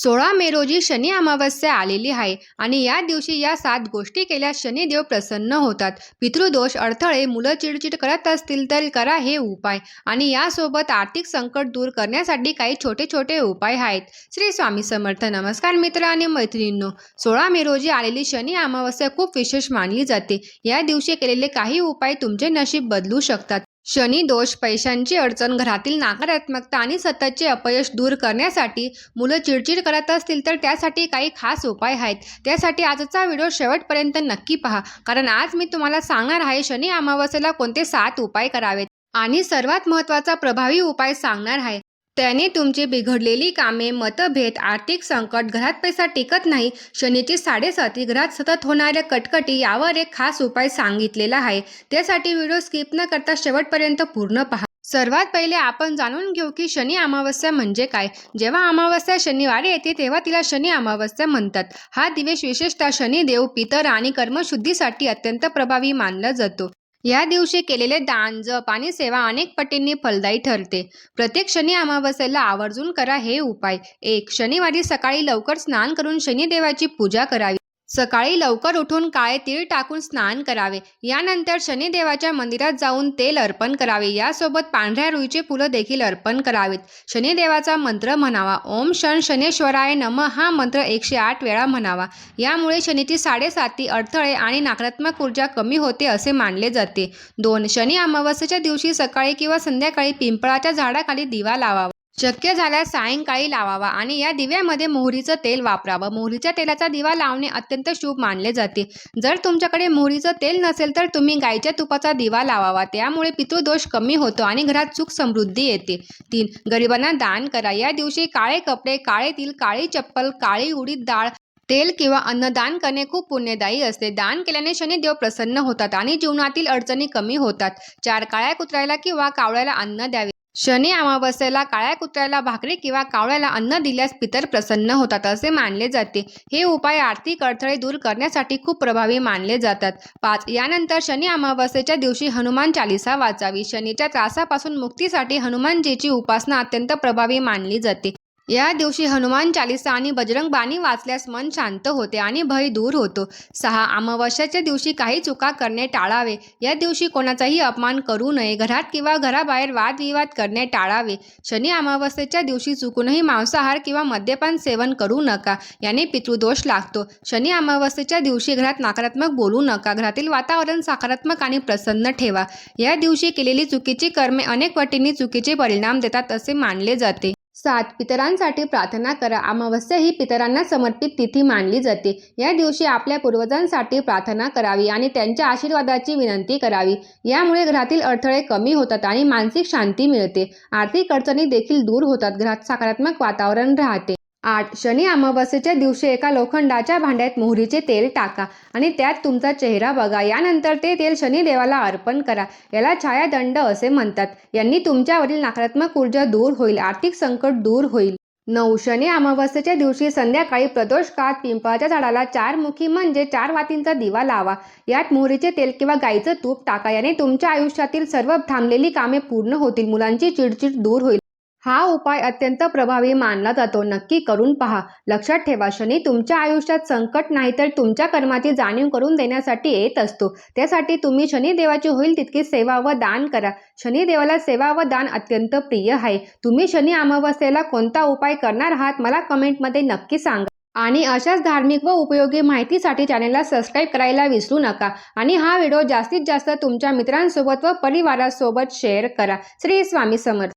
16 मे रोजी शनी अमावस्या आलेली आहे आणि या दिवशी या 7 गोष्टी केल्यास शनिदेव प्रसन्न होतात. पितृदोष, अडथळे, मुलं चिडचिड करत असतील तर करा हे उपाय आणि यासोबत आर्थिक संकट दूर करण्यासाठी काही छोटे छोटे उपाय आहेत. श्री स्वामी समर्थ. नमस्कार मित्र आणि मैत्रिणींनो, 16 मे रोजी आलेली शनी अमावस्या खूप विशेष मानली जाते. या दिवशी केलेले काही उपाय तुमचे नशीब बदलू शकतात. शनी दोष, पैशांची अडचण, घरातील नकारात्मकता आणि सततचे अपयश दूर करण्यासाठी, मुलं चिडचिड करत असतील तर त्यासाठी काही खास उपाय आहेत. त्यासाठी आजचा व्हिडिओ शेवटपर्यंत नक्की पहा, कारण आज मी तुम्हाला सांगणार आहे शनी अमावस्येला कोणते 7 उपाय करावेत आणि सर्वात महत्त्वाचा प्रभावी उपाय सांगणार आहे. त्याने तुमची बिघडलेली कामे, मतभेद, आर्थिक संकट, घरात पैसा टिकत नाही, शनीची साडेसाती, घरात सतत होणाऱ्या कटकटी यावर एक खास उपाय सांगितलेला आहे. त्यासाठी व्हिडिओ स्किप न करता शेवटपर्यंत पूर्ण पहा. सर्वात पहिले आपण जाणून घेऊ की शनी अमावस्या म्हणजे काय. जेव्हा अमावस्या शनिवारी येते तेव्हा तिला शनी अमावस्या म्हणतात. हा दिवस विशेषतः शनिदेव, पितर आणि कर्मशुद्धीसाठी अत्यंत प्रभावी मानला जातो. या दिवशी केलेले दान, जप आणि सेवा अनेक पटींनी फलदायी ठरते. प्रत्येक शनी अमावस्येला आवर्जून करा हे उपाय. 1. शनिवारी सकाळी लवकर स्नान करून शनिदेवाची पूजा करावी. सकाळी लवकर उठून काळे तीळ टाकून स्नान करावे. यानंतर शनिदेवाच्या मंदिरात जाऊन तेल अर्पण करावे. यासोबत पांढऱ्या रुईचे फुलं देखील अर्पण करावेत. शनिदेवाचा मंत्र म्हणावा. ओम शन शनेश्वराय नमः हा मंत्र 108 वेळा म्हणावा. यामुळे शनीची साडेसाती, अडथळे आणि नकारात्मक ऊर्जा कमी होते असे मानले जाते. 2. शनी अमावस्येच्या दिवशी सकाळी किंवा संध्याकाळी पिंपळाच्या झाडाखाली दिवा लावावा. शक्य झाल्यास सायंकाळी लावावा आणि या दिव्यामध्ये मोहरीचं तेल वापरावं. मोहरीच्या तेलाचा दिवा लावणे अत्यंत शुभ मानले जाते. जर तुमच्याकडे मोहरीचं तेल नसेल तर तुम्ही गाईच्या तुपाचा दिवा लावावा. त्यामुळे पितृदोष कमी होतो आणि घरात सुख समृद्धी येते. 3. गरिबांना दान करा. या दिवशी काळे कपडे, काळे तिल, काळी चप्पल, काळी उडीद डाळ, तेल किंवा अन्न दान करणे खूप पुण्यदायी असते. दान केल्याने शनिदेव प्रसन्न होतात आणि जीवनातील अडचणी कमी होतात. 4. काळ्या कुत्र्याला किंवा कावळ्याला अन्न द्यावे. शनी अमावस्येला काळ्या कुत्र्याला भाकरी किंवा कावळ्याला अन्न दिल्यास पितर प्रसन्न होतात असे मानले जाते. हे उपाय आर्थिक अडथळे दूर करण्यासाठी खूप प्रभावी मानले जातात. 5. यानंतर शनी अमावस्येच्या दिवशी हनुमान चालीसा वाचावी. शनीच्या त्रासापासून मुक्तीसाठी हनुमानजीची उपासना अत्यंत प्रभावी मानली जाते. या दिवशी हनुमान चालीसा आणि बजरंग बाणी वाचल्यास मन शांत होते आणि भय दूर होतो. 6. अमावस्याच्या दिवशी काही चुका करणे टाळावे. या दिवशी कोणाचाही अपमान करू नये. घरात किंवा घराबाहेर वादविवाद करणे टाळावे. शनी अमावस्येच्या दिवशी चुकूनही मांसाहार किंवा मद्यपान सेवन करू नका. याने पितृदोष लागतो. शनी अमावस्येच्या दिवशी घरात नकारात्मक बोलू नका. घरातील वातावरण सकारात्मक आणि प्रसन्न ठेवा. या दिवशी केलेली चुकीची कर्मे अनेक पटींनी चुकीचे परिणाम देतात असे मानले जाते. 7. पितरांसाठी प्रार्थना करा. अमावस्या ही पितरांना समर्पित तिथी मानली जाते. या दिवशी आपल्या पूर्वजांसाठी प्रार्थना करावी आणि त्यांच्या आशीर्वादाची विनंती करावी. यामुळे घरातील अडथळे कमी होतात आणि मानसिक शांती मिळते. आर्थिक अडचणी देखील दूर होतात. घरात सकारात्मक वातावरण राहते. 8. शनी अमावस्येच्या दिवशी एका लोखंडाच्या भांड्यात मोहरीचे तेल टाका आणि त्यात तुमचा चेहरा बघा. यानंतर ते तेल शनिदेवाला अर्पण करा. याला छायादंड असे म्हणतात. यांनी तुमच्यावरील नकारात्मक ऊर्जा दूर होईल, आर्थिक संकट दूर होईल. 9. शनी अमावस्येच्या दिवशी संध्याकाळी प्रदोष काळात पिंपळाच्या झाडाला 4 मुखी म्हणजे 4 वातींचा दिवा लावा. यात मोहरीचे तेल किंवा गाईचं तूप टाका. याने तुमच्या आयुष्यातील सर्व थांबलेली कामे पूर्ण होतील. मुलांची चिडचिड दूर होईल. हा उपाय अत्यंत प्रभावी मानला जातो. नक्की करून पहा. लक्षात ठेवा, शनी तुमच्या आयुष्यात संकट नाही तर तुमच्या कर्माची जाणीव करून देण्यासाठी येत असतो. त्यासाठी तुम्ही शनिदेवाची होईल तितकी सेवा व दान करा. शनिदेवाला सेवा व दान अत्यंत प्रिय आहे. तुम्ही शनी अमावस्येला कोणता उपाय करणार आहात मला कमेंटमध्ये नक्की सांगा. आणि अशाच धार्मिक व उपयोगी माहितीसाठी चॅनलला सबस्क्राईब करायला विसरू नका. आणि हा व्हिडिओ जास्तीत जास्त तुमच्या मित्रांसोबत व परिवारासोबत शेअर करा. श्री स्वामी समर्थ.